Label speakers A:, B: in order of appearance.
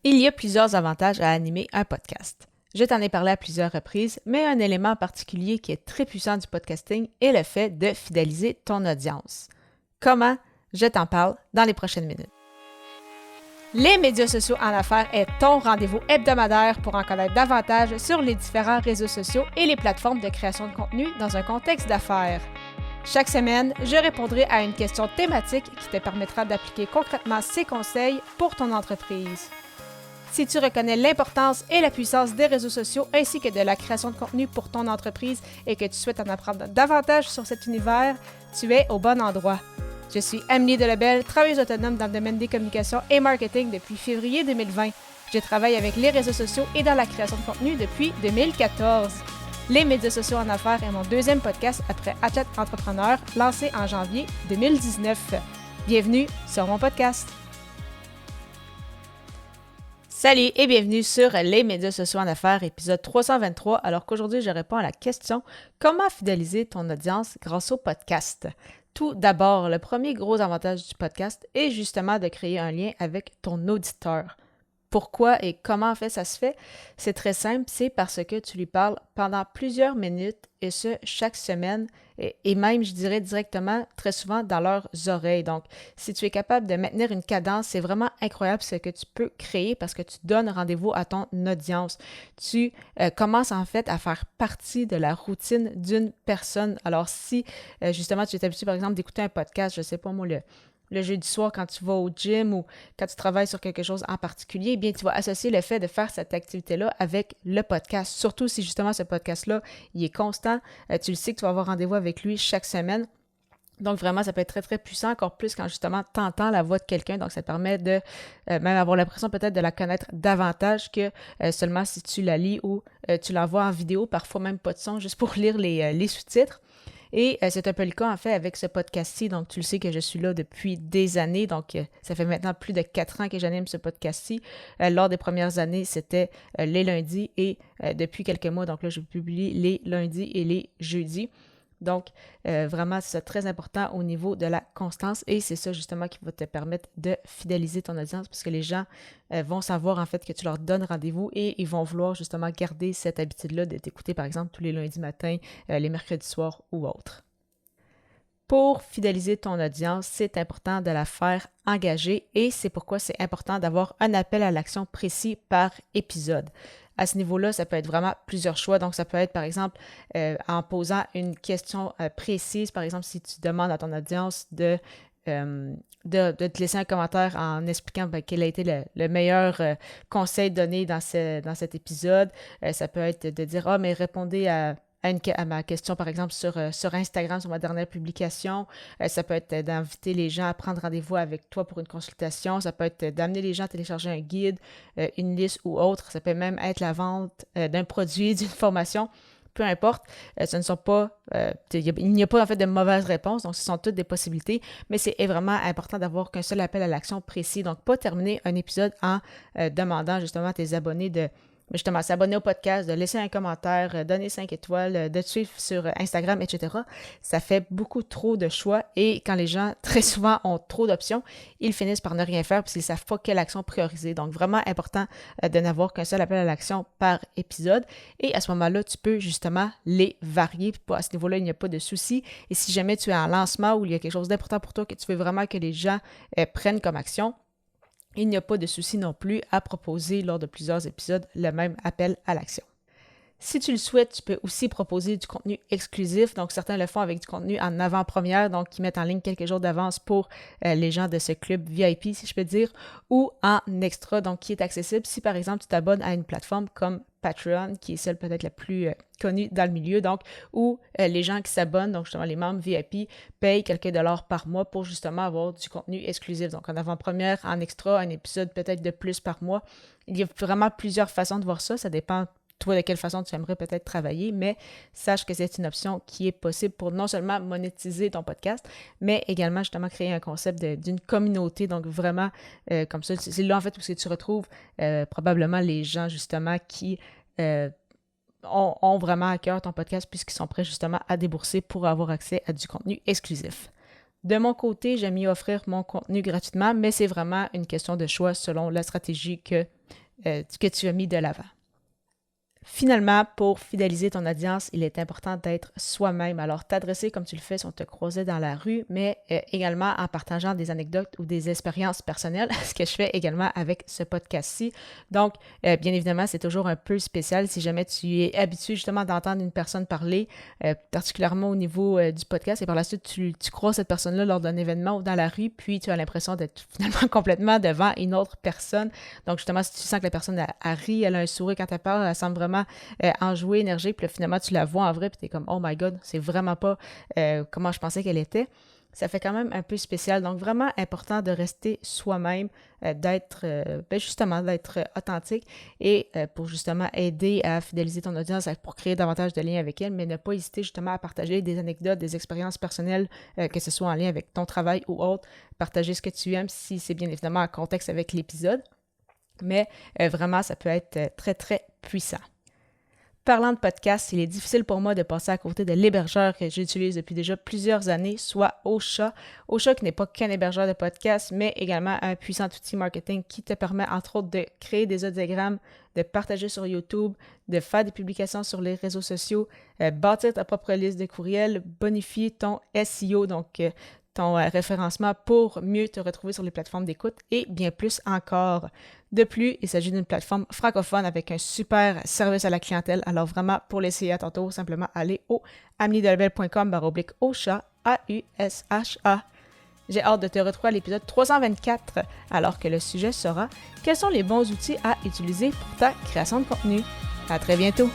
A: Il y a plusieurs avantages à animer un podcast. Je t'en ai parlé à plusieurs reprises, mais un élément en particulier qui est très puissant du podcasting est le fait de fidéliser ton audience. Comment? Je t'en parle dans les prochaines minutes. Les médias sociaux en affaires est ton rendez-vous hebdomadaire pour en connaître davantage sur les différents réseaux sociaux et les plateformes de création de contenu dans un contexte d'affaires. Chaque semaine, je répondrai à une question thématique qui te permettra d'appliquer concrètement ces conseils pour ton entreprise. Si tu reconnais l'importance et la puissance des réseaux sociaux ainsi que de la création de contenu pour ton entreprise et que tu souhaites en apprendre davantage sur cet univers, tu es au bon endroit. Je suis Amélie Delebel, travailleuse autonome dans le domaine des communications et marketing depuis février 2020. Je travaille avec les réseaux sociaux et dans la création de contenu depuis 2014. Les médias sociaux en affaires est mon deuxième podcast après Athlète Entrepreneur, lancé en janvier 2019. Bienvenue sur mon podcast. Salut et bienvenue sur les médias sociaux en affaires, épisode 323, alors qu'aujourd'hui je réponds à la question « Comment fidéliser ton audience grâce au podcast? » Tout d'abord, le premier gros avantage du podcast est justement de créer un lien avec ton auditeur. Pourquoi et comment en fait ça se fait? C'est très simple, c'est parce que tu lui parles pendant plusieurs minutes et ce, chaque semaine et même, je dirais directement, très souvent dans leurs oreilles. Donc, si tu es capable de maintenir une cadence, c'est vraiment incroyable ce que tu peux créer parce que tu donnes rendez-vous à ton audience. Tu commences en fait à faire partie de la routine d'une personne. Alors, si justement tu es habitué par exemple d'écouter un podcast, je sais pas moi, le jeudi soir quand tu vas au gym ou quand tu travailles sur quelque chose en particulier, eh bien, tu vas associer le fait de faire cette activité-là avec le podcast. Surtout si justement ce podcast-là, il est constant. Tu le sais que tu vas avoir rendez-vous avec lui chaque semaine. Donc vraiment, ça peut être très, très puissant, encore plus quand justement tu entends la voix de quelqu'un. Donc ça te permet de même avoir l'impression peut-être de la connaître davantage que seulement si tu la lis ou tu la vois en vidéo, parfois même pas de son, juste pour lire les sous-titres. Et c'est un peu le cas, en fait, avec ce podcast-ci. Donc, tu le sais que je suis là depuis des années. Donc, ça fait maintenant plus de 4 ans que j'anime ce podcast-ci. Lors des premières années, c'était les lundis et depuis quelques mois, donc là, je publie les lundis et les jeudis. Donc, vraiment, c'est très important au niveau de la constance et c'est ça justement qui va te permettre de fidéliser ton audience parce que les gens vont savoir en fait que tu leur donnes rendez-vous et ils vont vouloir justement garder cette habitude-là de t'écouter par exemple tous les lundis matins, les mercredis soirs ou autres. Pour fidéliser ton audience, c'est important de la faire engager et c'est pourquoi c'est important d'avoir un appel à l'action précis par épisode. À ce niveau-là, ça peut être vraiment plusieurs choix. Donc, ça peut être, par exemple, en posant une question précise. Par exemple, si tu demandes à ton audience de te laisser un commentaire en expliquant quel a été le meilleur conseil donné dans cet épisode. Ça peut être de dire « Ah, mais répondez à ma question, par exemple, sur Instagram, sur ma dernière publication. Ça peut être d'inviter les gens à prendre rendez-vous avec toi pour une consultation. Ça peut être d'amener les gens à télécharger un guide, une liste ou autre. Ça peut même être la vente d'un produit, d'une formation. Peu importe, ce ne sont pas, il n'y a pas en fait de mauvaises réponses, donc ce sont toutes des possibilités, mais c'est vraiment important d'avoir qu'un seul appel à l'action précis, donc pas terminer un épisode en demandant justement à tes abonnés de justement s'abonner au podcast, de laisser un commentaire, donner 5 étoiles, de te suivre sur Instagram, etc. Ça fait beaucoup trop de choix et quand les gens, très souvent, ont trop d'options, ils finissent par ne rien faire parce qu'ils ne savent pas quelle action prioriser. Donc, vraiment important de n'avoir qu'un seul appel à l'action par épisode et à ce moment-là, tu peux justement les varier. À ce niveau-là, il n'y a pas de souci. Et si jamais tu es en lancement ou il y a quelque chose d'important pour toi que tu veux vraiment que les gens prennent comme action, il n'y a pas de souci non plus à proposer lors de plusieurs épisodes le même appel à l'action. Si tu le souhaites, tu peux aussi proposer du contenu exclusif. Donc, certains le font avec du contenu en avant-première, donc qui mettent en ligne quelques jours d'avance pour les gens de ce club VIP, si je peux dire, ou en extra, donc qui est accessible si, par exemple, tu t'abonnes à une plateforme comme Patreon, qui est celle peut-être la plus connue dans le milieu, donc où les gens qui s'abonnent, donc justement les membres VIP, payent quelques dollars par mois pour justement avoir du contenu exclusif. Donc, en avant-première, en extra, un épisode peut-être de plus par mois. Il y a vraiment plusieurs façons de voir ça. Ça dépend toi, de quelle façon tu aimerais peut-être travailler, mais sache que c'est une option qui est possible pour non seulement monétiser ton podcast, mais également justement créer un concept d'une communauté. Donc vraiment, comme ça, c'est là en fait où tu retrouves probablement les gens justement qui ont vraiment à cœur ton podcast puisqu'ils sont prêts justement à débourser pour avoir accès à du contenu exclusif. De mon côté, j'aime mieux offrir mon contenu gratuitement, mais c'est vraiment une question de choix selon la stratégie que que tu as mis de l'avant. Finalement, pour fidéliser ton audience, il est important d'être soi-même. Alors, t'adresser comme tu le fais si on te croisait dans la rue, mais également en partageant des anecdotes ou des expériences personnelles, ce que je fais également avec ce podcast-ci. Donc, bien évidemment, c'est toujours un peu spécial si jamais tu es habitué justement d'entendre une personne parler, particulièrement au niveau du podcast, et par la suite, tu croises cette personne-là lors d'un événement ou dans la rue, puis tu as l'impression d'être finalement complètement devant une autre personne. Donc, justement, si tu sens que la personne a ri, elle a un sourire quand elle parle, elle semble vraiment enjouée, énergique, puis là, finalement, tu la vois en vrai, puis t'es comme « Oh my God, c'est vraiment pas comment je pensais qu'elle était ». Ça fait quand même un peu spécial. Donc, vraiment important de rester soi-même, d'être authentique et pour justement aider à fidéliser ton audience, pour créer davantage de liens avec elle, mais ne pas hésiter justement à partager des anecdotes, des expériences personnelles, que ce soit en lien avec ton travail ou autre. Partager ce que tu aimes si c'est bien évidemment en contexte avec l'épisode. Mais vraiment, ça peut être très, très puissant. Parlant de podcast, il est difficile pour moi de passer à côté de l'hébergeur que j'utilise depuis déjà plusieurs années, soit Ocha. Ocha qui n'est pas qu'un hébergeur de podcast, mais également un puissant outil marketing qui te permet entre autres de créer des audiogrammes, de partager sur YouTube, de faire des publications sur les réseaux sociaux, bâtir ta propre liste de courriels, bonifier ton SEO, donc ton référencement pour mieux te retrouver sur les plateformes d'écoute et bien plus encore. De plus, il s'agit d'une plateforme francophone avec un super service à la clientèle. Alors vraiment, pour l'essayer à ton tour, simplement aller au ameliedelabel.com/Ocha, AUSHA. J'ai hâte de te retrouver à l'épisode 324, alors que le sujet sera « Quels sont les bons outils à utiliser pour ta création de contenu? » À très bientôt!